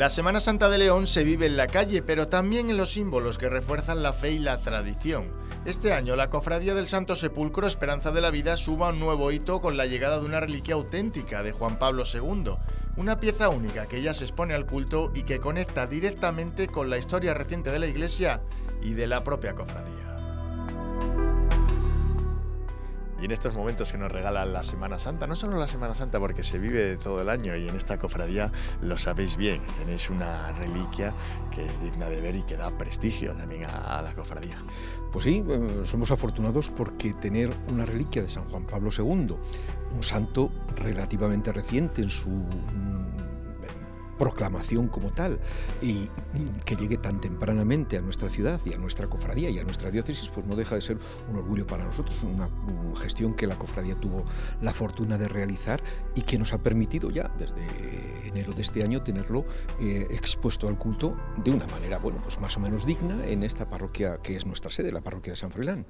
La Semana Santa de León se vive en la calle, pero también en los símbolos que refuerzan la fe y la tradición. Este año, la Cofradía del Santo Sepulcro Esperanza de la Vida suma un nuevo hito con la llegada de una reliquia auténtica de Juan Pablo II, una pieza única que ya se expone al culto y que conecta directamente con la historia reciente de la Iglesia y de la propia cofradía. Y en estos momentos que nos regala la Semana Santa, no solo la Semana Santa porque se vive todo el año y en esta cofradía lo sabéis bien, tenéis una reliquia que es digna de ver y que da prestigio también a la cofradía. Pues sí, somos afortunados porque tener una reliquia de San Juan Pablo II, un santo relativamente reciente en su proclamación como tal, y que llegue tan tempranamente a nuestra ciudad y a nuestra cofradía y a nuestra diócesis, pues no deja de ser un orgullo para nosotros, una gestión que la cofradía tuvo la fortuna de realizar y que nos ha permitido ya desde enero de este año tenerlo expuesto al culto de una manera, bueno, pues más o menos digna en esta parroquia que es nuestra sede, la parroquia de San Froilán.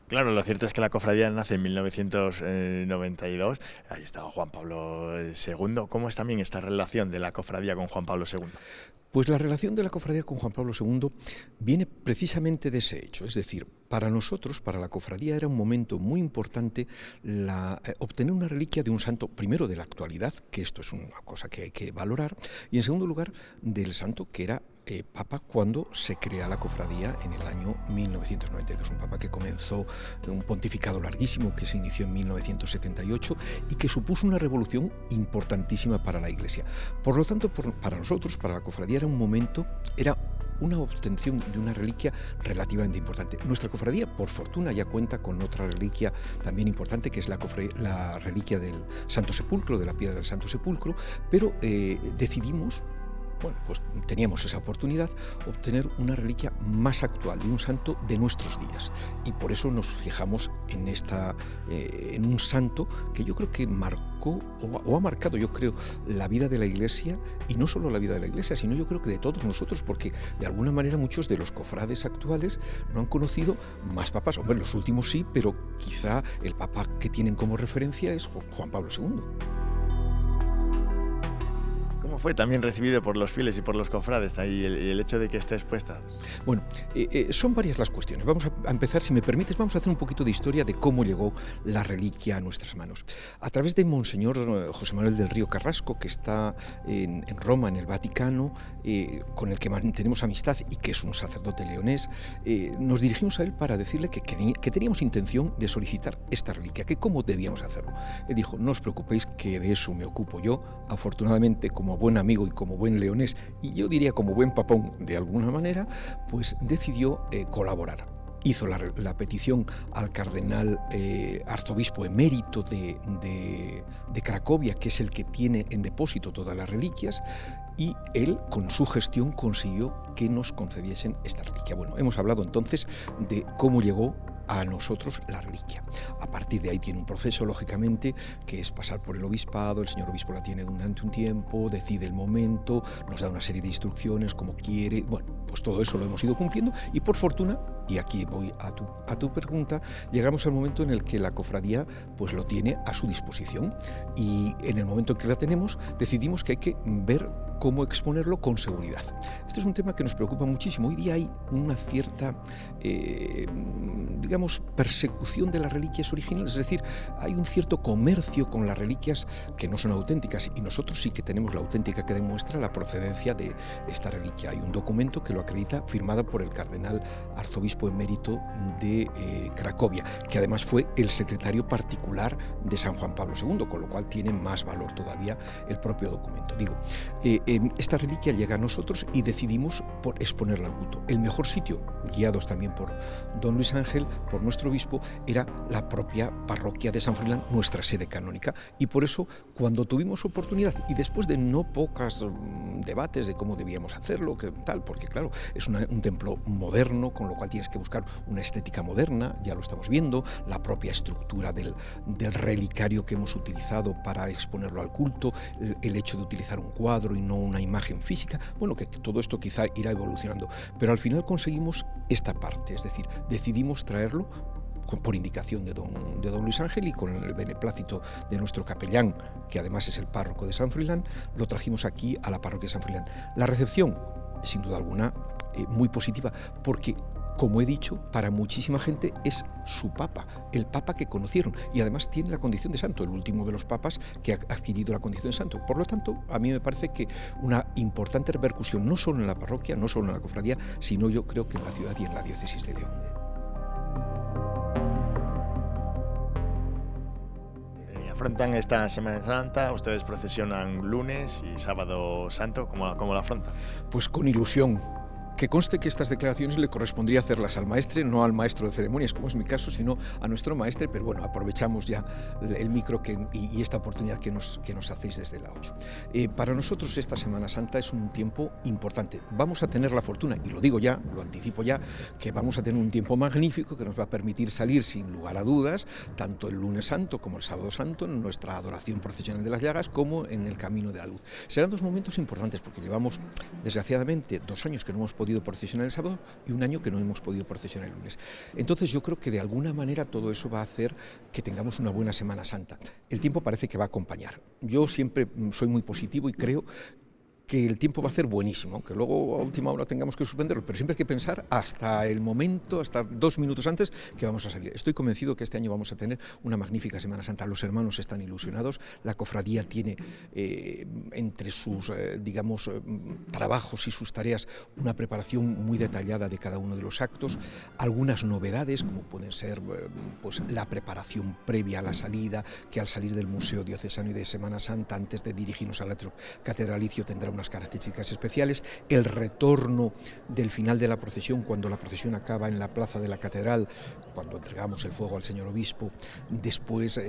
Claro, lo cierto es que la cofradía nace en 1992, ahí estaba Juan Pablo II. ¿Cómo es también esta relación de la cofradía con Juan Pablo II? Pues la relación de la cofradía con Juan Pablo II viene precisamente de ese hecho, es decir, para nosotros, para la cofradía, era un momento muy importante obtener una reliquia de un santo, primero de la actualidad, que esto es una cosa que hay que valorar, y en segundo lugar, del santo que era Papa cuando se crea la cofradía en el año 1992, un Papa que comenzó un pontificado larguísimo que se inició en 1978 y que supuso una revolución importantísima para la Iglesia. Por lo tanto, para nosotros, para la cofradía, era un momento, era una obtención de una reliquia relativamente importante. Nuestra cofradía, por fortuna, ya cuenta con otra reliquia también importante, que es la reliquia del Santo Sepulcro, de la piedra del Santo Sepulcro, pero decidimos, bueno, pues teníamos esa oportunidad, obtener una reliquia más actual, de un santo de nuestros días. Y por eso nos fijamos en un santo que yo creo que marcó, o ha marcado, yo creo, la vida de la Iglesia, y no solo la vida de la Iglesia, sino yo creo que de todos nosotros, porque de alguna manera muchos de los cofrades actuales no han conocido más papas. Hombre, los últimos sí, pero quizá el papa que tienen como referencia es Juan Pablo II. Fue también recibido por los fieles y por los cofrades y el hecho de que esté expuesta. Bueno, son varias las cuestiones. Vamos a empezar, si me permites, vamos a hacer un poquito de historia de cómo llegó la reliquia a nuestras manos. A través de Monseñor José Manuel del Río Carrasco, que está en Roma, en el Vaticano, con el que mantenemos amistad y que es un sacerdote leonés, nos dirigimos a él para decirle que teníamos intención de solicitar esta reliquia, que cómo debíamos hacerlo. Él dijo, no os preocupéis, que de eso me ocupo yo. Afortunadamente, como buen amigo y como buen leonés, y yo diría como buen papón de alguna manera, pues decidió colaborar. Hizo la petición al cardenal arzobispo emérito de Cracovia, que es el que tiene en depósito todas las reliquias, y él, con su gestión, consiguió que nos concediesen esta reliquia. Bueno, hemos hablado entonces de cómo llegó a nosotros la reliquia. A partir de ahí tiene un proceso, lógicamente, que es pasar por el obispado. El señor obispo la tiene durante un tiempo, decide el momento, nos da una serie de instrucciones, como quiere. Bueno, pues todo eso lo hemos ido cumpliendo y por fortuna, y aquí voy a tu pregunta, llegamos al momento en el que la cofradía pues lo tiene a su disposición, y en el momento en que la tenemos decidimos que hay que ver cómo exponerlo con seguridad. Este es un tema que nos preocupa muchísimo. Hoy día hay una cierta, persecución de las reliquias originales, es decir, hay un cierto comercio con las reliquias que no son auténticas, y nosotros sí que tenemos la auténtica que demuestra la procedencia de esta reliquia. Hay un documento que lo acredita, firmado por el cardenal arzobispo emérito de Cracovia, que además fue el secretario particular de San Juan Pablo II, con lo cual tiene más valor todavía el propio documento. Esta reliquia llega a nosotros y decidimos por exponerla al culto. El mejor sitio, guiados también por don Luis Ángel, por nuestro obispo, era la propia parroquia de San Froilán, nuestra sede canónica, y por eso, cuando tuvimos oportunidad, y después de no pocos debates de cómo debíamos hacerlo, porque claro, es un templo moderno, con lo cual tienes que buscar una estética moderna, ya lo estamos viendo, la propia estructura del relicario que hemos utilizado para exponerlo al culto, el hecho de utilizar un cuadro y no una imagen física, bueno, que todo esto quizá irá evolucionando, pero al final conseguimos esta parte, es decir, decidimos traerlo por indicación de don Luis Ángel y con el beneplácito de nuestro capellán, que además es el párroco de San Froilán, lo trajimos aquí a la parroquia de San Froilán. La recepción, sin duda alguna, muy positiva, porque, como he dicho, para muchísima gente es su papa, el papa que conocieron, y además tiene la condición de santo, el último de los papas que ha adquirido la condición de santo. Por lo tanto, a mí me parece que una importante repercusión, no solo en la parroquia, no solo en la cofradía, sino yo creo que en la ciudad y en la diócesis de León. Afrontan esta Semana Santa, ustedes procesionan lunes y sábado santo, ¿cómo la afrontan? Pues con ilusión. Que conste que estas declaraciones le correspondría hacerlas al maestre, no al maestro de ceremonias, como es mi caso, sino a nuestro maestre, pero bueno, aprovechamos ya el micro y esta oportunidad que nos hacéis desde la 8. Para nosotros esta Semana Santa es un tiempo importante. Vamos a tener la fortuna, y lo digo ya, lo anticipo ya, que vamos a tener un tiempo magnífico que nos va a permitir salir sin lugar a dudas, tanto el lunes santo como el sábado santo, en nuestra adoración procesional de las llagas, como en el Camino de la Luz. Serán dos momentos importantes porque llevamos, desgraciadamente, 2 años que no hemos podido procesionar el sábado y 1 año que no hemos podido procesionar el lunes. Entonces yo creo que de alguna manera todo eso va a hacer que tengamos una buena Semana Santa. El tiempo parece que va a acompañar. Yo siempre soy muy positivo y creo que el tiempo va a ser buenísimo, aunque luego a última hora tengamos que suspenderlo, pero siempre hay que pensar hasta el momento, hasta 2 minutos antes que vamos a salir. Estoy convencido que este año vamos a tener una magnífica Semana Santa. Los hermanos están ilusionados, la cofradía tiene entre sus, trabajos y sus tareas una preparación muy detallada de cada uno de los actos, algunas novedades como pueden ser pues la preparación previa a la salida, que al salir del Museo Diocesano y de Semana Santa, antes de dirigirnos al atrio catedralicio, tendrá unas características especiales, el retorno del final de la procesión, cuando la procesión acaba en la plaza de la catedral, cuando entregamos el fuego al señor obispo, después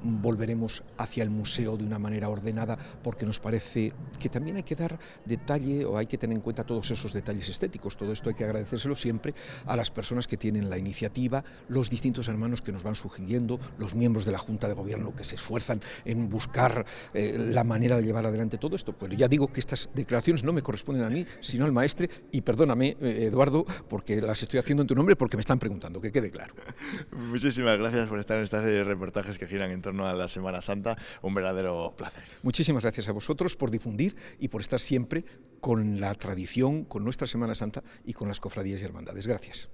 volveremos hacia el museo de una manera ordenada, porque nos parece que también hay que dar detalle o hay que tener en cuenta todos esos detalles estéticos. Todo esto hay que agradecérselo siempre a las personas que tienen la iniciativa, los distintos hermanos que nos van sugiriendo, los miembros de la Junta de Gobierno que se esfuerzan en buscar la manera de llevar adelante todo esto. Pues ya digo que estas declaraciones no me corresponden a mí, sino al maestre, y perdóname, Eduardo, porque las estoy haciendo en tu nombre porque me están preguntando, que quede claro. Muchísimas gracias por estar en estas reportajes que giran en torno a la Semana Santa, un verdadero placer. Muchísimas gracias a vosotros por difundir y por estar siempre con la tradición, con nuestra Semana Santa y con las cofradías y hermandades. Gracias.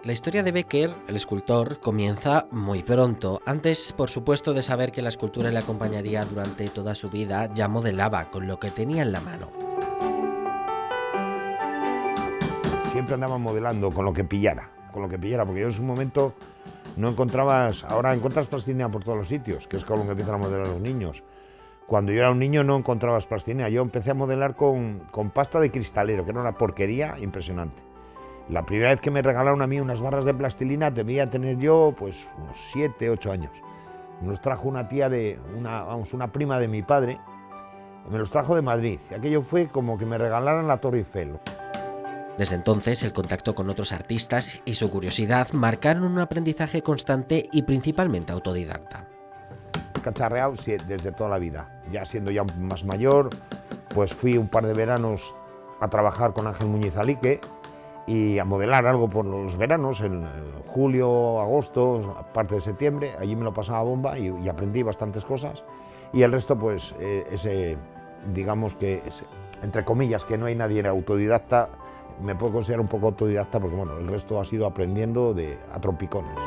La historia de Becker, el escultor, comienza muy pronto. Antes, por supuesto, de saber que la escultura le acompañaría durante toda su vida, ya modelaba con lo que tenía en la mano. Siempre andaba modelando con lo que pillara, porque yo en su momento no encontrabas, ahora encuentras plastilina por todos los sitios, que es con lo que empiezan a modelar los niños. Cuando yo era un niño no encontrabas plastilina, yo empecé a modelar con pasta de cristalero, que era una porquería impresionante. La primera vez que me regalaron a mí unas barras de plastilina debía tener yo pues unos 7, 8 años. Me los trajo una tía una prima de mi padre, me los trajo de Madrid. Y aquello fue como que me regalaran la Torre Eiffel. Desde entonces, el contacto con otros artistas y su curiosidad marcaron un aprendizaje constante y principalmente autodidacta. Cacharreado sí, desde toda la vida. Ya siendo ya más mayor, pues fui un par de veranos a trabajar con Ángel Muñiz Alique y a modelar algo por los veranos, en julio, agosto, parte de septiembre. Allí me lo pasaba bomba y aprendí bastantes cosas. Y el resto, pues, digamos que, entre comillas, que no hay nadie autodidacta, me puedo considerar un poco autodidacta porque, bueno, el resto ha sido aprendiendo a trompicones.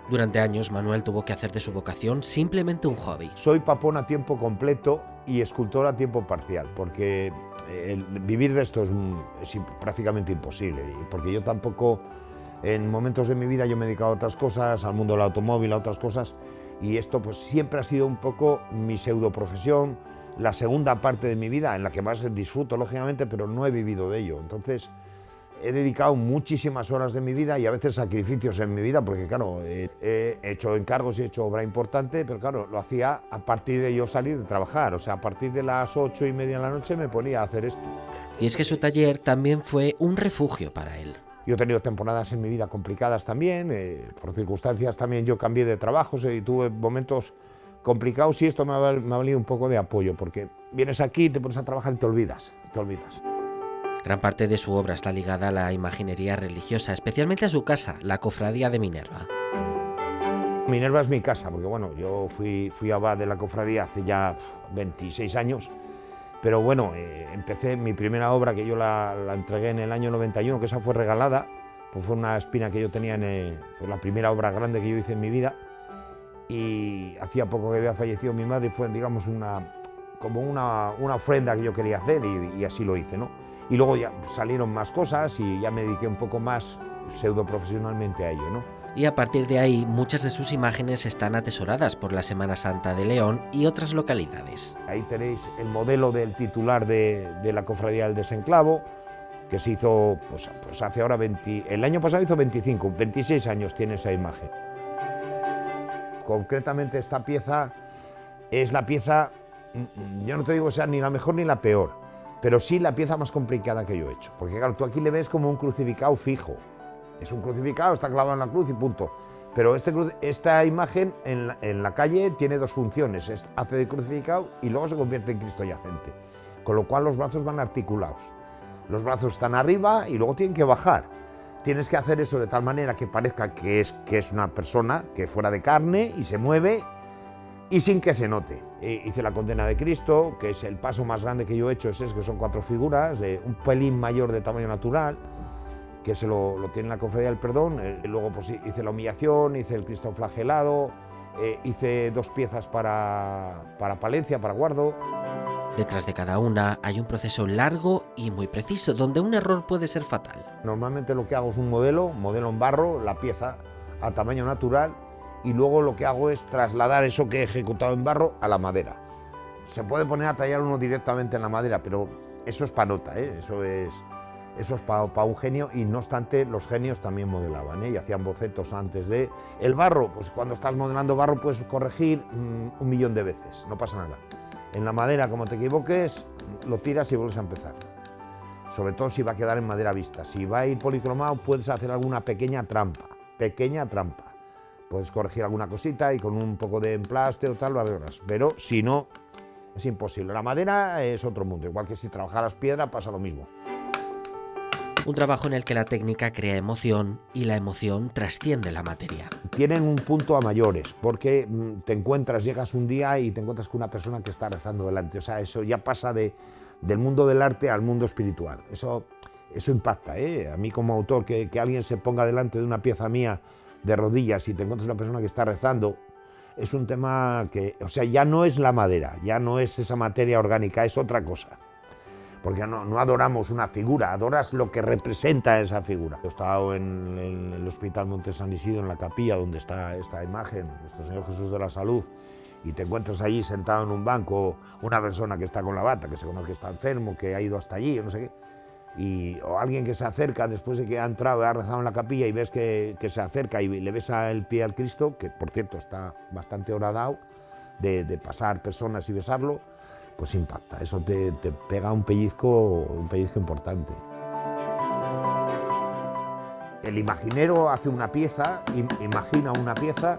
Durante años, Manuel tuvo que hacer de su vocación simplemente un hobby. Soy papón a tiempo completo y escultor a tiempo parcial, porque vivir de esto es prácticamente imposible, porque yo tampoco, en momentos de mi vida yo me he dedicado a otras cosas, al mundo del automóvil, a otras cosas, y esto pues siempre ha sido un poco mi pseudo profesión, la segunda parte de mi vida, en la que más disfruto, lógicamente, pero no he vivido de ello. Entonces, he dedicado muchísimas horas de mi vida y a veces sacrificios en mi vida, porque claro, he hecho encargos y he hecho obra importante, pero claro, lo hacía a partir de yo salir de trabajar, o sea, a partir de las 8:30 de la noche me ponía a hacer esto. Y es que su taller también fue un refugio para él. Yo he tenido temporadas en mi vida complicadas también, por circunstancias también yo cambié de trabajos y tuve momentos complicados y esto me ha valido un poco de apoyo, porque vienes aquí, te pones a trabajar y te olvidas. Gran parte de su obra está ligada a la imaginería religiosa, especialmente a su casa, la Cofradía de Minerva. Minerva es mi casa, porque bueno, yo fui abad de la cofradía hace ya 26 años, pero bueno, empecé mi primera obra, que yo la entregué en el año 91, que esa fue regalada, pues fue una espina que yo tenía, fue la primera obra grande que yo hice en mi vida, y hacía poco que había fallecido mi madre, y fue, digamos, como una ofrenda que yo quería hacer, y así lo hice, ¿no? Y luego ya salieron más cosas y ya me dediqué un poco más pseudo profesionalmente a ello, ¿no? Y a partir de ahí, muchas de sus imágenes están atesoradas por la Semana Santa de León y otras localidades. Ahí tenéis el modelo del titular de la Cofradía del Desenclavo, que se hizo pues hace ahora el año pasado hizo 26 años tiene esa imagen. Concretamente esta pieza es la pieza, yo no te digo que sea ni la mejor ni la peor, pero sí la pieza más complicada que yo he hecho. Porque claro, tú aquí le ves como un crucificado fijo. Es un crucificado, está clavado en la cruz y punto. Pero esta imagen en la calle tiene dos funciones, hace de crucificado y luego se convierte en Cristo yacente. Con lo cual los brazos van articulados. Los brazos están arriba y luego tienen que bajar. Tienes que hacer eso de tal manera que parezca que es una persona que fuera de carne y se mueve y sin que se note. Hice la condena de Cristo, que es el paso más grande que yo he hecho, que son 4 figuras, de un pelín mayor de tamaño natural, que se lo tiene la Cofradía del Perdón. Luego pues hice la humillación, hice el Cristo flagelado, hice 2 piezas para Palencia, para Guardo. Detrás de cada una hay un proceso largo y muy preciso, donde un error puede ser fatal. Normalmente lo que hago es un modelo en barro, la pieza a tamaño natural, y luego lo que hago es trasladar eso que he ejecutado en barro a la madera. Se puede poner a tallar uno directamente en la madera, pero eso es para nota, eso es para un genio, y no obstante los genios también modelaban, y hacían bocetos antes de... El barro, pues cuando estás modelando barro puedes corregir 1.000.000 de veces, no pasa nada. En la madera, como te equivoques, lo tiras y vuelves a empezar. Sobre todo si va a quedar en madera vista. Si va a ir policromado, puedes hacer alguna pequeña trampa. Puedes corregir alguna cosita y con un poco de emplaste o tal lo arreglas. Pero si no, es imposible. La madera es otro mundo. Igual que si trabajaras piedra pasa lo mismo. Un trabajo en el que la técnica crea emoción y la emoción trasciende la materia. Tienen un punto a mayores, porque llegas un día y te encuentras con una persona que está rezando delante. O sea, eso ya pasa del mundo del arte al mundo espiritual. Eso impacta, A mí como autor, que alguien se ponga delante de una pieza mía de rodillas y te encuentras una persona que está rezando, es un tema que, o sea, ya no es la madera, ya no es esa materia orgánica, es otra cosa. Porque no adoramos una figura, adoras lo que representa esa figura. He estado en el Hospital Monte San Isidro, en la capilla donde está esta imagen, nuestro Señor Jesús de la Salud, y te encuentras allí sentado en un banco una persona que está con la bata, que se conoce que está enfermo, que ha ido hasta allí, no sé qué, o alguien que se acerca después de que ha entrado y ha rezado en la capilla y ves que se acerca y le besa el pie al Cristo, que por cierto está bastante horadado de pasar personas y besarlo, pues impacta, eso te pega un pellizco importante. El imaginero hace una pieza, imagina una pieza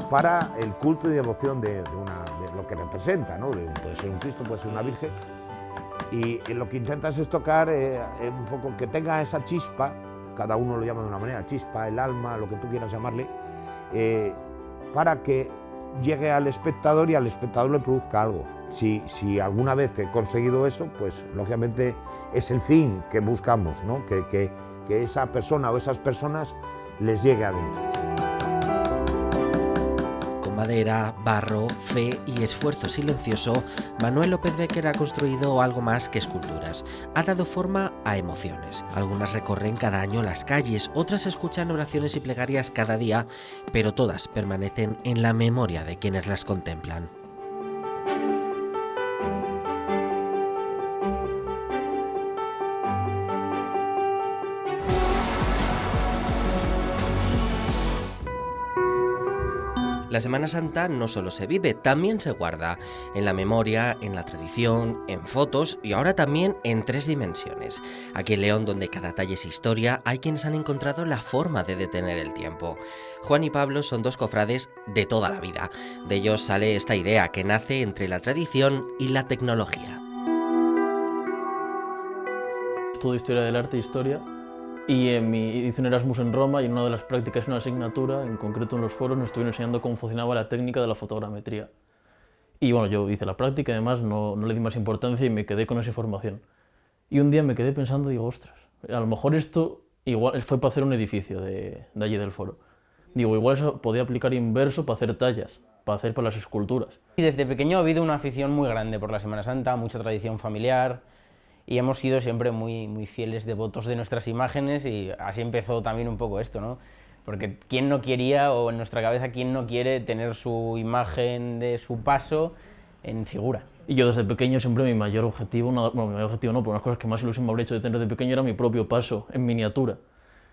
para el culto y devoción de lo que representa, ¿no? Puede ser un Cristo, puede ser una Virgen, y lo que intentas es tocar un poco que tenga esa chispa, cada uno lo llama de una manera, chispa, el alma, lo que tú quieras llamarle, para que llegue al espectador y al espectador le produzca algo. Si alguna vez he conseguido eso, pues lógicamente es el fin que buscamos, ¿no? Que esa persona o esas personas les llegue adentro. Con madera, barro, fe y esfuerzo silencioso, Manuel López Béquer ha construido algo más que esculturas. Ha dado forma a emociones. Algunas recorren cada año las calles, otras escuchan oraciones y plegarias cada día, pero todas permanecen en la memoria de quienes las contemplan. La Semana Santa no solo se vive, también se guarda, en la memoria, en la tradición, en fotos y ahora también en 3 dimensiones. Aquí en León, donde cada talle es historia, hay quienes han encontrado la forma de detener el tiempo. Juan y Pablo son 2 cofrades de toda la vida. De ellos sale esta idea que nace entre la tradición y la tecnología. Estudio Historia del Arte e Historia y hice un Erasmus en Roma y en una de las prácticas, una asignatura, en concreto en los foros, nos estuvieron enseñando cómo funcionaba la técnica de la fotogrametría. Y bueno, yo hice la práctica y además no le di más importancia y me quedé con esa información. Y un día me quedé pensando, digo, ostras, a lo mejor esto igual fue para hacer un edificio de allí del foro. Digo, igual eso podía aplicar inverso para hacer tallas, para las esculturas. Y desde pequeño ha habido una afición muy grande por la Semana Santa, mucha tradición familiar y hemos sido siempre muy fieles devotos de nuestras imágenes y así empezó también un poco esto, ¿no? Porque quién no quería, o en nuestra cabeza, quién no quiere tener su imagen de su paso en figura. Y yo desde pequeño siempre mi mayor objetivo, mi mayor objetivo no, pero una de las cosas que más ilusión me habría hecho de tener de pequeño era mi propio paso en miniatura.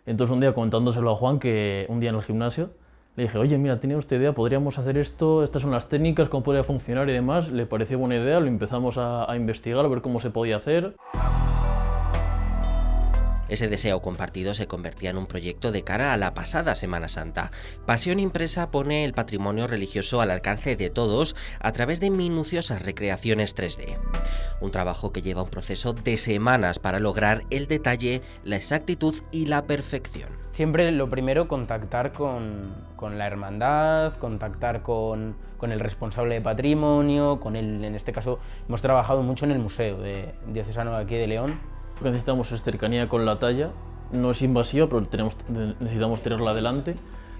Entonces un día comentándoselo a Juan, que un día en el gimnasio, le dije, oye, mira, ¿tiene usted idea? Podríamos hacer esto, estas son las técnicas, cómo podría funcionar y demás. Le pareció buena idea, lo empezamos a investigar, a ver cómo se podía hacer. Ese deseo compartido se convertía en un proyecto de cara a la pasada Semana Santa. Pasión Impresa pone el patrimonio religioso al alcance de todos a través de minuciosas recreaciones 3D. Un trabajo que lleva un proceso de semanas para lograr el detalle, la exactitud y la perfección. Siempre lo primero, contactar con la hermandad, contactar con el responsable de patrimonio, en este caso hemos trabajado mucho en el Museo Diocesano de aquí de León. Lo que necesitamos es cercanía con la talla, no es invasiva, pero necesitamos tenerla delante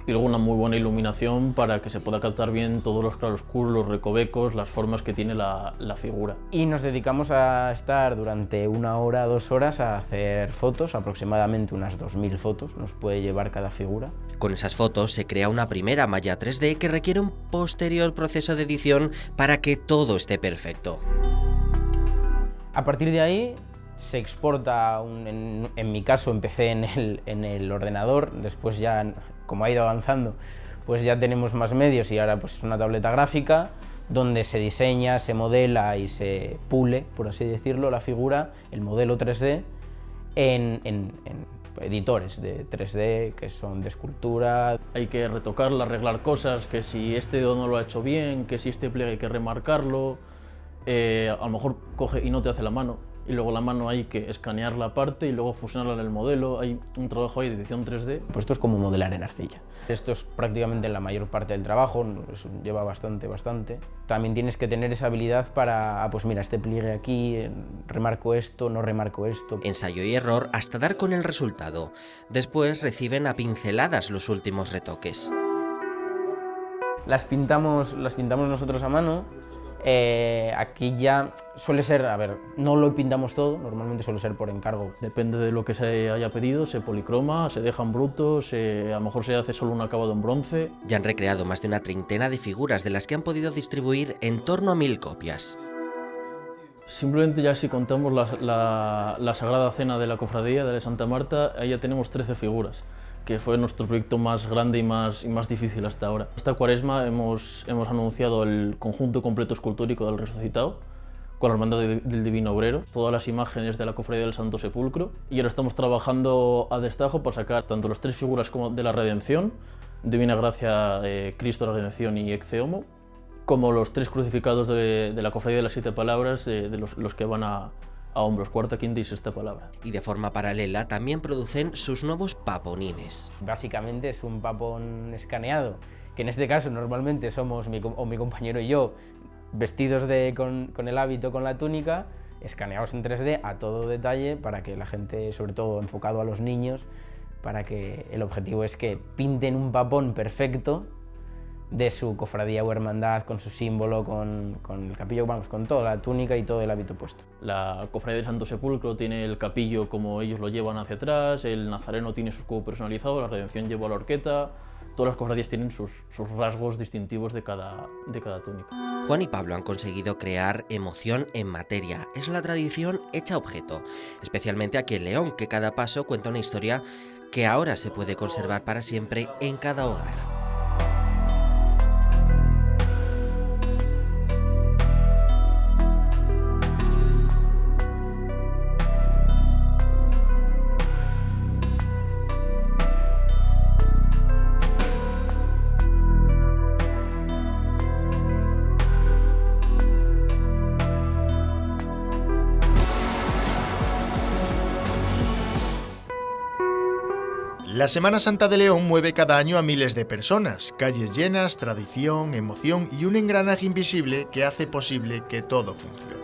y luego una muy buena iluminación para que se pueda captar bien todos los claroscuros, los recovecos, las formas que tiene la figura. Y nos dedicamos a estar durante 1 hora, 2 horas a hacer fotos, aproximadamente unas 2000 fotos nos puede llevar cada figura. Con esas fotos se crea una primera malla 3D que requiere un posterior proceso de edición para que todo esté perfecto. A partir de ahí se exporta, en mi caso empecé en el ordenador, después ya, como ha ido avanzando, pues ya tenemos más medios y ahora pues es una tableta gráfica donde se diseña, se modela y se pule, por así decirlo, la figura, el modelo 3D, en editores de 3D que son de escultura. Hay que retocarla, arreglar cosas, que si este dedo no lo ha hecho bien, que si este pliegue hay que remarcarlo, a lo mejor coge y no te hace la mano. Y luego la mano hay que escanear la parte y luego fusionarla en el modelo. Hay un trabajo ahí de edición 3D. Pues esto es como modelar en arcilla. Esto es prácticamente la mayor parte del trabajo, lleva bastante. También tienes que tener esa habilidad para, pues mira, este pliegue aquí, remarco esto, no remarco esto. Ensayo y error hasta dar con el resultado. Después reciben a pinceladas los últimos retoques. Las pintamos nosotros a mano. Aquí ya suele ser, no lo pintamos todo, normalmente suele ser por encargo. Depende de lo que se haya pedido, se policroma, se dejan brutos, a lo mejor se hace solo un acabado en bronce. Ya han recreado más de una treintena de figuras de las que han podido distribuir en torno a 1000 copias. Simplemente ya si contamos la Sagrada Cena de la Cofradía de Santa Marta, ahí ya tenemos 13 figuras, que fue nuestro proyecto más grande y más difícil hasta ahora. Esta cuaresma hemos anunciado el conjunto completo escultórico del Resucitado, con la Hermandad del Divino Obrero, todas las imágenes de la Cofradía del Santo Sepulcro, y ahora estamos trabajando a destajo para sacar tanto las 3 figuras como de la Redención, Divina Gracia, Cristo, la Redención y Ecce Homo, como los 3 crucificados de la Cofradía de las 7 Palabras, de los que van a hombros, cuarta, quinta y sexta palabra. Y de forma paralela también producen sus nuevos paponines. Básicamente es un papón escaneado, que en este caso normalmente somos mi compañero y yo vestidos con el hábito, con la túnica, escaneados en 3D a todo detalle para que la gente, sobre todo enfocado a los niños, para que el objetivo es que pinten un papón perfecto de su cofradía o hermandad, con su símbolo, con el capillo, vamos, con toda la túnica y todo el hábito puesto. La Cofradía del Santo Sepulcro tiene el capillo como ellos lo llevan hacia atrás, el Nazareno tiene su escudo personalizado, la Redención lleva la horqueta, todas las cofradías tienen sus rasgos distintivos de cada túnica. Juan y Pablo han conseguido crear emoción en materia. Es la tradición hecha objeto, especialmente aquí en León, que cada paso cuenta una historia que ahora se puede conservar para siempre en cada hogar. La Semana Santa de León mueve cada año a miles de personas, calles llenas, tradición, emoción y un engranaje invisible que hace posible que todo funcione.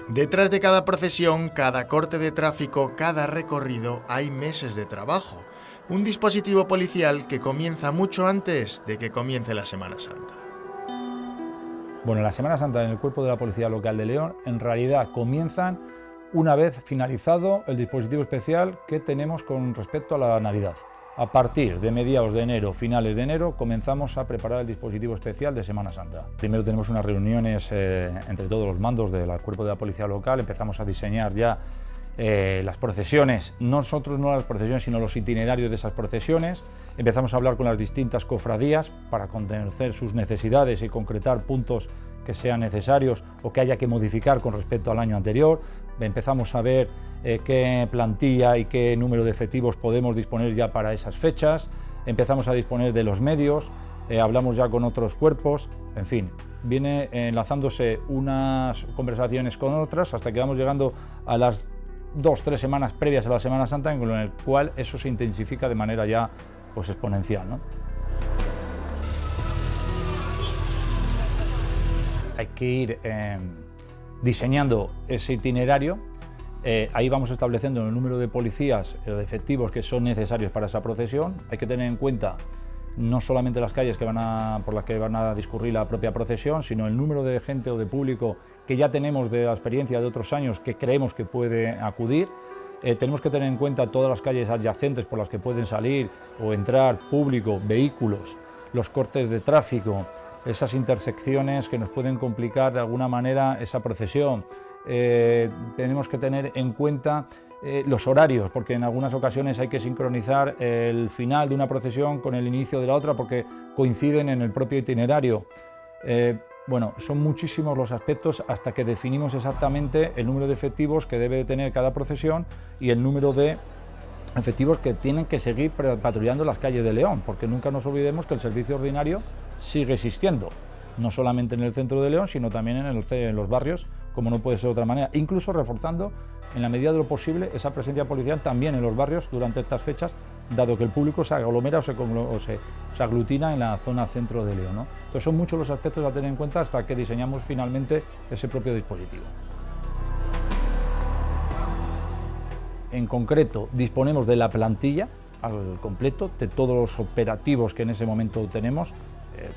Detrás de cada procesión, cada corte de tráfico, cada recorrido, hay meses de trabajo. Un dispositivo policial que comienza mucho antes de que comience la Semana Santa. Bueno, la Semana Santa en el Cuerpo de la Policía Local de León en realidad comienzan una vez finalizado el dispositivo especial que tenemos con respecto a la Navidad. A partir de mediados de enero, finales de enero, comenzamos a preparar el dispositivo especial de Semana Santa. Primero tenemos unas reuniones entre todos los mandos del Cuerpo de la Policía Local, empezamos a diseñar ya las procesiones, nosotros no las procesiones, sino los itinerarios de esas procesiones. Empezamos a hablar con las distintas cofradías para conocer sus necesidades y concretar puntos que sean necesarios o que haya que modificar con respecto al año anterior. Empezamos a ver qué plantilla y qué número de efectivos podemos disponer ya para esas fechas. Empezamos a disponer de los medios, hablamos ya con otros cuerpos, en fin, viene enlazándose unas conversaciones con otras hasta que vamos llegando a las 2-3 semanas previas a la Semana Santa, en el cual eso se intensifica de manera ya pues exponencial, ¿no? Hay que ir diseñando ese itinerario, ahí vamos estableciendo el número de policías, de efectivos que son necesarios para esa procesión. Hay que tener en cuenta no solamente las calles por las que van a discurrir la propia procesión, sino el número de gente o de público que ya tenemos de la experiencia de otros años que creemos que puede acudir. Tenemos que tener en cuenta todas las calles adyacentes por las que pueden salir o entrar público, vehículos, los cortes de tráfico, esas intersecciones que nos pueden complicar de alguna manera esa procesión. Tenemos que tener en cuenta los horarios, porque en algunas ocasiones hay que sincronizar el final de una procesión con el inicio de la otra porque coinciden en el propio itinerario. Bueno, son muchísimos los aspectos hasta que definimos exactamente el número de efectivos que debe de tener cada procesión y el número de efectivos que tienen que seguir patrullando las calles de León, porque nunca nos olvidemos que el servicio ordinario sigue existiendo, no solamente en el centro de León, sino también en los barrios, como no puede ser de otra manera, incluso reforzando en la medida de lo posible esa presencia policial también en los barrios durante estas fechas, dado que el público se aglomera o se aglutina en la zona centro de León, ¿no? Entonces son muchos los aspectos a tener en cuenta hasta que diseñamos finalmente ese propio dispositivo. En concreto, disponemos de la plantilla al completo, de todos los operativos que en ese momento tenemos,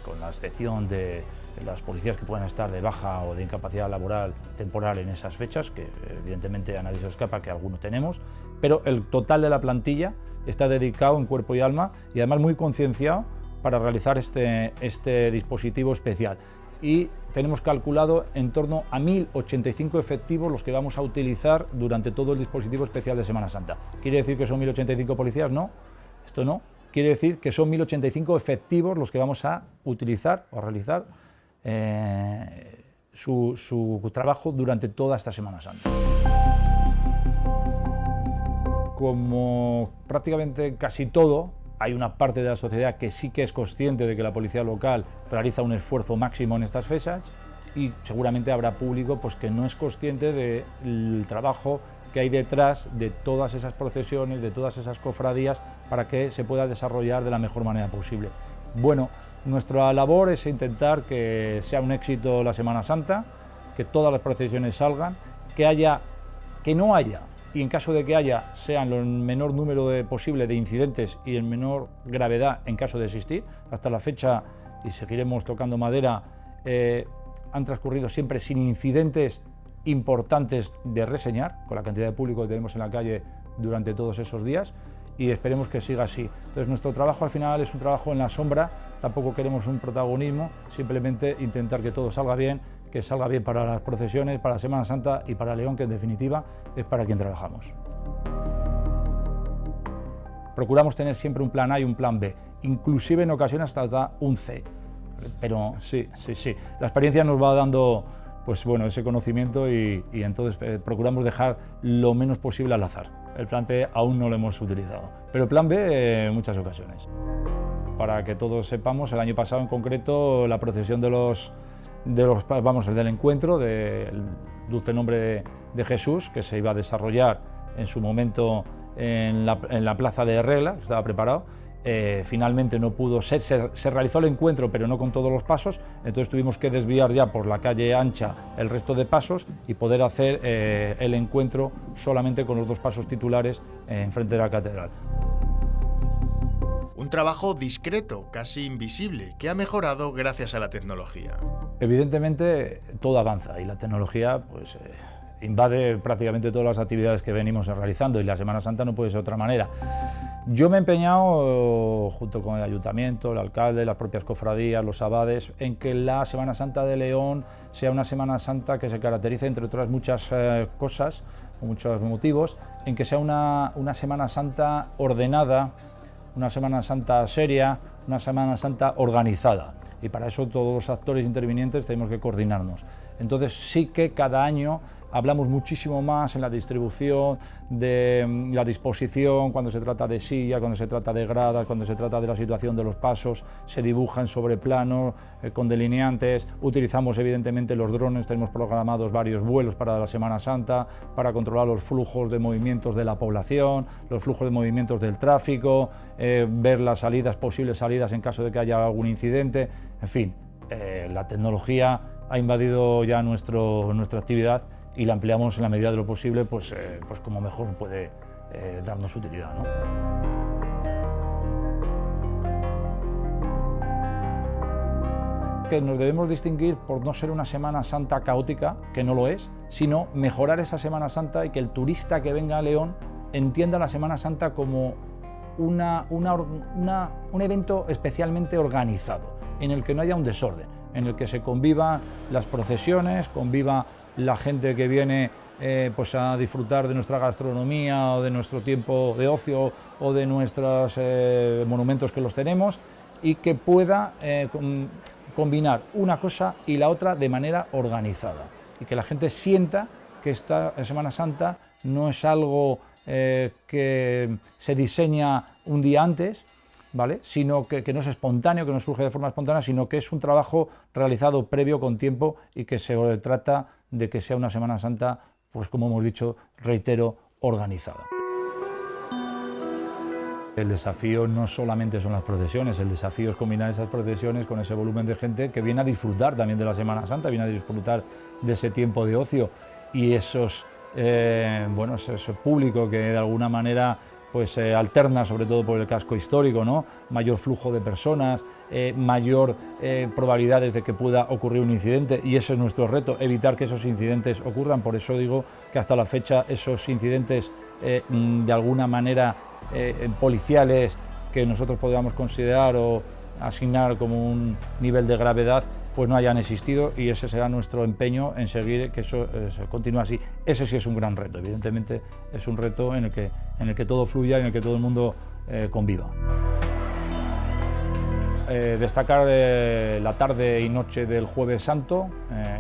con la excepción de las policías que puedan estar de baja o de incapacidad laboral temporal en esas fechas, que evidentemente a nadie se escapa que alguno tenemos, pero el total de la plantilla está dedicado en cuerpo y alma y además muy concienciado para realizar este dispositivo especial. Y tenemos calculado en torno a 1.085 efectivos los que vamos a utilizar durante todo el dispositivo especial de Semana Santa. ¿Quiere decir que son 1.085 policías? No, esto no. Quiere decir que son 1.085 efectivos los que vamos a utilizar o a realizar su trabajo durante toda esta Semana Santa. Como prácticamente casi todo, hay una parte de la sociedad que sí que es consciente de que la policía local realiza un esfuerzo máximo en estas fechas y seguramente habrá público pues, que no es consciente del trabajo que hay detrás de todas esas procesiones, de todas esas cofradías, para que se pueda desarrollar de la mejor manera posible. Bueno, nuestra labor es intentar que sea un éxito la Semana Santa, que todas las procesiones salgan, que no haya, y en caso de que haya, sean el menor número posible de incidentes y en menor gravedad en caso de existir. Hasta la fecha, y seguiremos tocando madera, han transcurrido siempre sin incidentes importantes de reseñar, con la cantidad de público que tenemos en la calle durante todos esos días, y esperemos que siga así. Entonces nuestro trabajo al final es un trabajo en la sombra, tampoco queremos un protagonismo, simplemente intentar que todo salga bien, que salga bien para las procesiones, para la Semana Santa y para León, que en definitiva es para quien trabajamos. Procuramos tener siempre un plan A y un plan B, inclusive en ocasiones hasta un C, pero sí, la experiencia nos va dando pues bueno, ese conocimiento y entonces procuramos dejar lo menos posible al azar. El plan B aún no lo hemos utilizado, pero el plan B en muchas ocasiones. Para que todos sepamos, el año pasado en concreto la procesión el del encuentro del Dulce Nombre de Jesús, que se iba a desarrollar en su momento en la plaza de Regla, que estaba preparado. Finalmente no pudo ser, se realizó el encuentro, pero no con todos los pasos, entonces tuvimos que desviar ya por la calle ancha el resto de pasos y poder hacer el encuentro solamente con los 2 pasos titulares enfrente de la catedral. Un trabajo discreto, casi invisible, que ha mejorado gracias a la tecnología. Evidentemente todo avanza y la tecnología pues, invade prácticamente todas las actividades que venimos realizando y la Semana Santa no puede ser de otra manera. Yo me he empeñado, junto con el Ayuntamiento, el alcalde, las propias cofradías, los abades, en que la Semana Santa de León sea una Semana Santa que se caracterice, entre otras muchas cosas, o muchos motivos, en que sea una Semana Santa ordenada, una Semana Santa seria, una Semana Santa organizada. Y para eso todos los actores intervinientes tenemos que coordinarnos. Entonces sí que cada año hablamos muchísimo más en la distribución, de la disposición, cuando se trata de silla, cuando se trata de gradas, cuando se trata de la situación de los pasos, se dibujan sobre plano, con delineantes, utilizamos evidentemente los drones, tenemos programados varios vuelos para la Semana Santa, para controlar los flujos de movimientos de la población, los flujos de movimientos del tráfico, ver las salidas, posibles salidas en caso de que haya algún incidente, en fin, la tecnología ha invadido ya nuestra actividad y la empleamos en la medida de lo posible, pues como mejor puede darnos utilidad, ¿no? Que nos debemos distinguir por no ser una Semana Santa caótica, que no lo es, sino mejorar esa Semana Santa y que el turista que venga a León entienda la Semana Santa como un evento especialmente organizado, en el que no haya un desorden, en el que se convivan las procesiones, conviva la gente que viene pues a disfrutar de nuestra gastronomía o de nuestro tiempo de ocio o de nuestros monumentos que los tenemos y que pueda combinar una cosa y la otra de manera organizada y que la gente sienta que esta Semana Santa no es algo que se diseña un día antes, ¿vale? Sino que no es espontáneo, que no surge de forma espontánea, sino que es un trabajo realizado previo con tiempo y que se trata de que sea una Semana Santa, pues como hemos dicho, reitero, organizada. El desafío no solamente son las procesiones, el desafío es combinar esas procesiones con ese volumen de gente que viene a disfrutar también de la Semana Santa, viene a disfrutar de ese tiempo de ocio y ese público que de alguna manera pues alterna sobre todo por el casco histórico, ¿no? Mayor flujo de personas, mayor probabilidades de que pueda ocurrir un incidente y ese es nuestro reto, evitar que esos incidentes ocurran. Por eso digo que hasta la fecha esos incidentes de alguna manera policiales que nosotros podamos considerar o asignar como un nivel de gravedad pues no hayan existido y ese será nuestro empeño en seguir que eso continúe así. Ese sí es un gran reto, evidentemente es un reto en el que todo fluya y en el que todo el mundo conviva. Destacar la tarde y noche del Jueves Santo,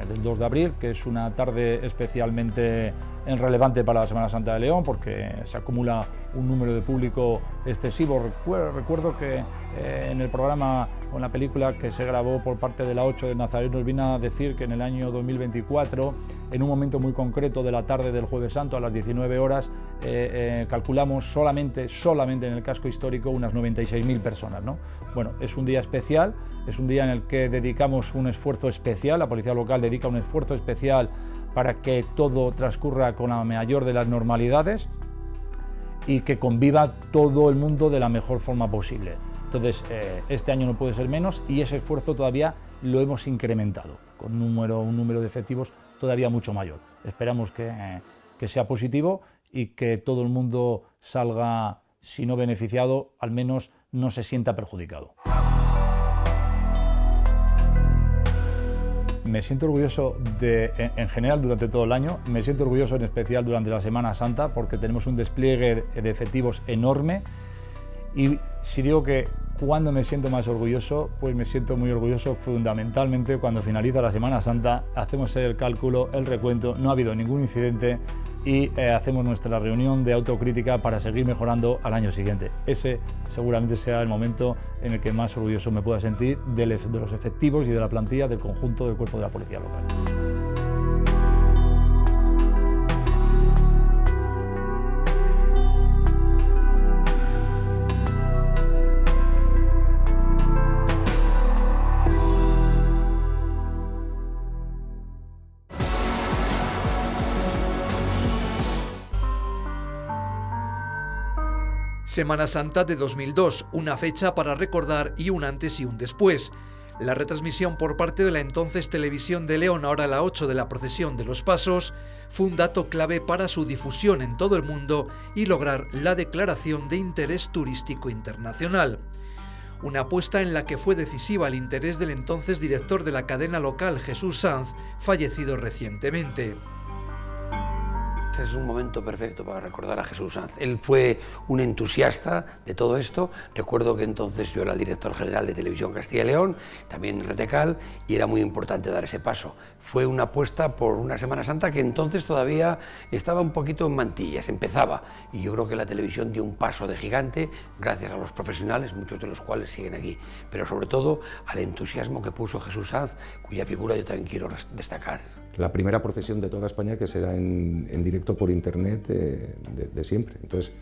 del 2 de abril, que es una tarde especialmente relevante para la Semana Santa de León, porque se acumula un número de público excesivo. Recuerdo que en el programa o en la película que se grabó por parte de la 8 de Nazareno nos vino a decir que en el año 2024, en un momento muy concreto de la tarde del Jueves Santo, a las 19 horas, calculamos solamente en el casco histórico unas 96.000 personas, ¿no? Bueno, es un día especial, es un día en el que dedicamos un esfuerzo especial, la policía local dedica un esfuerzo especial para que todo transcurra con la mayor de las normalidades y que conviva todo el mundo de la mejor forma posible. Entonces, este año no puede ser menos y ese esfuerzo todavía lo hemos incrementado con un número de efectivos todavía mucho mayor. Esperamos que sea positivo y que todo el mundo salga, si no beneficiado, al menos no se sienta perjudicado. Me siento orgulloso en general durante todo el año, me siento orgulloso en especial durante la Semana Santa porque tenemos un despliegue de efectivos enorme y si digo que cuando me siento más orgulloso, pues me siento muy orgulloso fundamentalmente cuando finaliza la Semana Santa, hacemos el cálculo, el recuento, no ha habido ningún incidente y hacemos nuestra reunión de autocrítica para seguir mejorando al año siguiente. Ese seguramente será el momento en el que más orgulloso me pueda sentir de los efectivos y de la plantilla del conjunto del cuerpo de la policía local. Semana Santa de 2002, una fecha para recordar y un antes y un después. La retransmisión por parte de la entonces Televisión de León, ahora la 8, de la procesión de los Pasos, fue un dato clave para su difusión en todo el mundo y lograr la declaración de interés turístico internacional. Una apuesta en la que fue decisiva el interés del entonces director de la cadena local, Jesús Sanz, fallecido recientemente. Es un momento perfecto para recordar a Jesús Sanz. Él fue un entusiasta de todo esto. Recuerdo que entonces yo era el director general de Televisión Castilla y León, también en Retecal, y era muy importante dar ese paso. Fue una apuesta por una Semana Santa que entonces todavía estaba un poquito en mantillas, empezaba. Y yo creo que la televisión dio un paso de gigante gracias a los profesionales, muchos de los cuales siguen aquí, pero sobre todo al entusiasmo que puso Jesús Sanz, cuya figura yo también quiero destacar. La primera procesión de toda España que se da en directo por internet de siempre. Entonces,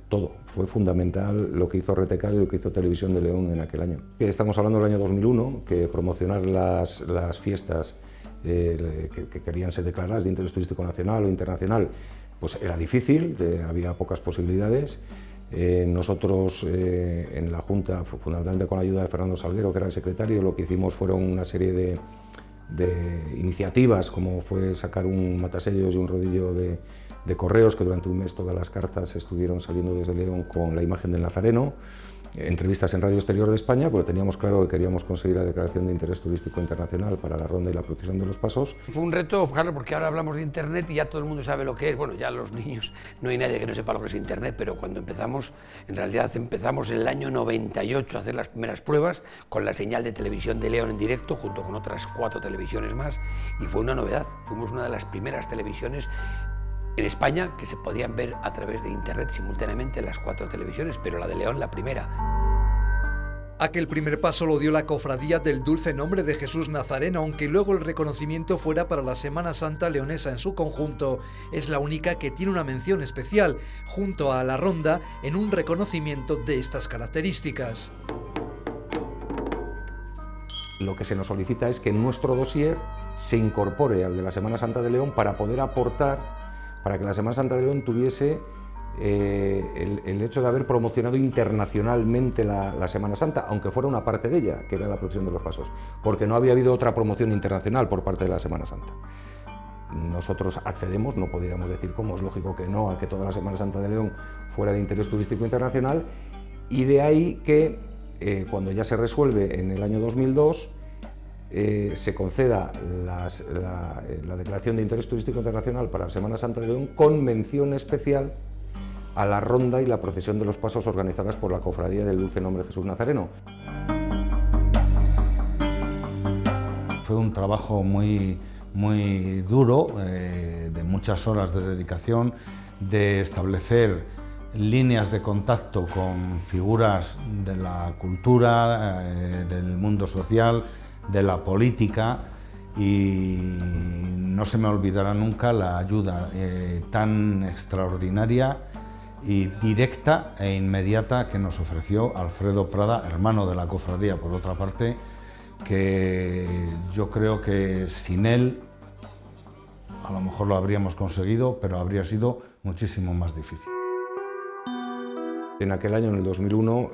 todo fue fundamental lo que hizo Retecal y lo que hizo Televisión de León en aquel año. Estamos hablando del año 2001, que promocionar las fiestas que querían ser declaradas de interés turístico nacional o internacional, pues era difícil, había pocas posibilidades. Nosotros en la Junta, fundamentalmente con la ayuda de Fernando Salguero, que era el secretario, lo que hicimos fueron una serie de iniciativas, como fue sacar un matasellos y un rodillo de correos, que durante un mes todas las cartas estuvieron saliendo desde León con la imagen del Nazareno, entrevistas en Radio Exterior de España, porque teníamos claro que queríamos conseguir la declaración de interés turístico internacional para la ronda y la procesión de los Pasos. Fue un reto, claro, porque ahora hablamos de internet y ya todo el mundo sabe lo que es. Bueno, ya los niños, no hay nadie que no sepa lo que es internet, pero cuando empezamos, en realidad empezamos en el año 98 a hacer las primeras pruebas con la señal de Televisión de León en directo, junto con otras 4 televisiones más, y fue una novedad. Fuimos una de las primeras televisiones en España que se podían ver a través de internet simultáneamente las 4 televisiones, pero la de León la primera. Aquel primer paso lo dio la cofradía del Dulce Nombre de Jesús Nazareno, aunque luego el reconocimiento fuera para la Semana Santa leonesa en su conjunto. Es la única que tiene una mención especial, junto a la ronda, en un reconocimiento de estas características. Lo que se nos solicita es que nuestro dossier se incorpore al de la Semana Santa de León para poder aportar, para que la Semana Santa de León tuviese el hecho de haber promocionado internacionalmente la Semana Santa, aunque fuera una parte de ella, que era la procesión de los Pasos, porque no había habido otra promoción internacional por parte de la Semana Santa. Nosotros accedemos, no podríamos decir cómo, es lógico que no, a que toda la Semana Santa de León fuera de interés turístico internacional, y de ahí que cuando ya se resuelve en el año 2002, se conceda la declaración de interés turístico internacional para la Semana Santa de León con mención especial a la ronda y la procesión de los Pasos organizadas por la Cofradía del Dulce Nombre de Jesús Nazareno. Fue un trabajo muy duro, de muchas horas de dedicación, de establecer líneas de contacto con figuras de la cultura, del mundo social, de la política, y no se me olvidará nunca la ayuda tan extraordinaria y directa e inmediata que nos ofreció Alfredo Prada, hermano de la cofradía, por otra parte, que yo creo que sin él a lo mejor lo habríamos conseguido, pero habría sido muchísimo más difícil. En aquel año, en el 2001,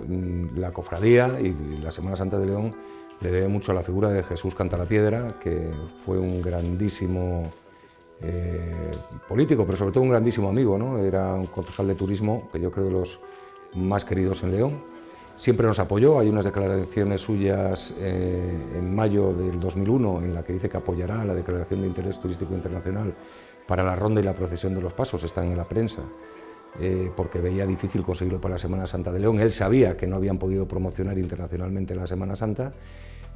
la cofradía y la Semana Santa de León le debe mucho a la figura de Jesús Cantalapiedra, que fue un grandísimo político, pero sobre todo un grandísimo amigo, ¿no? Era un concejal de turismo, que yo creo de los más queridos en León. Siempre nos apoyó, hay unas declaraciones suyas en mayo del 2001 en la que dice que apoyará la declaración de interés turístico internacional para la ronda y la procesión de los Pasos, están en la prensa, porque veía difícil conseguirlo para la Semana Santa de León. Él sabía que no habían podido promocionar internacionalmente la Semana Santa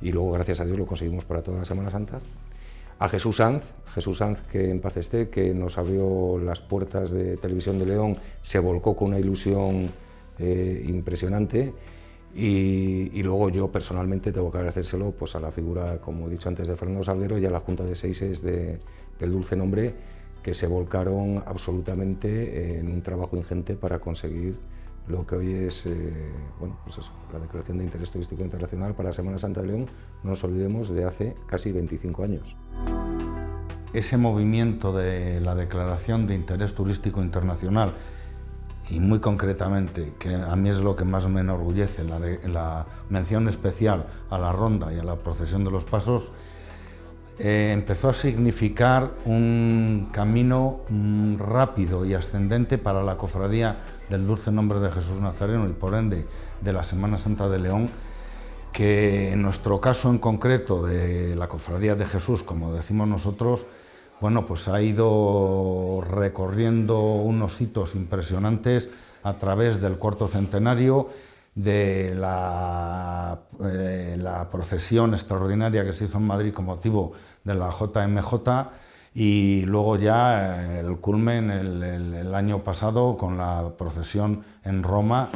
y luego, gracias a Dios, lo conseguimos para toda la Semana Santa. A Jesús Sanz, que en paz esté, que nos abrió las puertas de Televisión de León, se volcó con una ilusión impresionante, y luego yo personalmente tengo que agradecérselo pues, a la figura, como he dicho antes, de Fernando Salguero y a la Junta de Seises del Dulce Nombre, que se volcaron absolutamente en un trabajo ingente para conseguir lo que hoy es pues eso, la declaración de interés turístico internacional para la Semana Santa de León, no nos olvidemos, de hace casi 25 años. Ese movimiento de la declaración de interés turístico internacional y muy concretamente, que a mí es lo que más me enorgullece, la mención especial a la ronda y a la procesión de los pasos, empezó a significar un camino rápido y ascendente para la cofradía del Dulce Nombre de Jesús Nazareno y por ende de la Semana Santa de León, que en nuestro caso en concreto de la Cofradía de Jesús, como decimos nosotros, bueno, pues ha ido recorriendo unos hitos impresionantes a través del cuarto centenario, de la procesión extraordinaria que se hizo en Madrid con motivo de la JMJ y luego ya el culmen el año pasado con la procesión en Roma.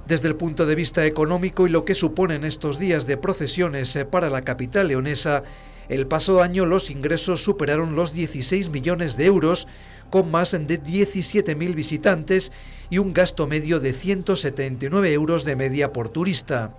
Desde el punto de vista económico y lo que suponen estos días de procesiones para la capital leonesa, el pasado año los ingresos superaron los 16 millones de euros, con más de 17.000 visitantes y un gasto medio de 179 euros de media por turista.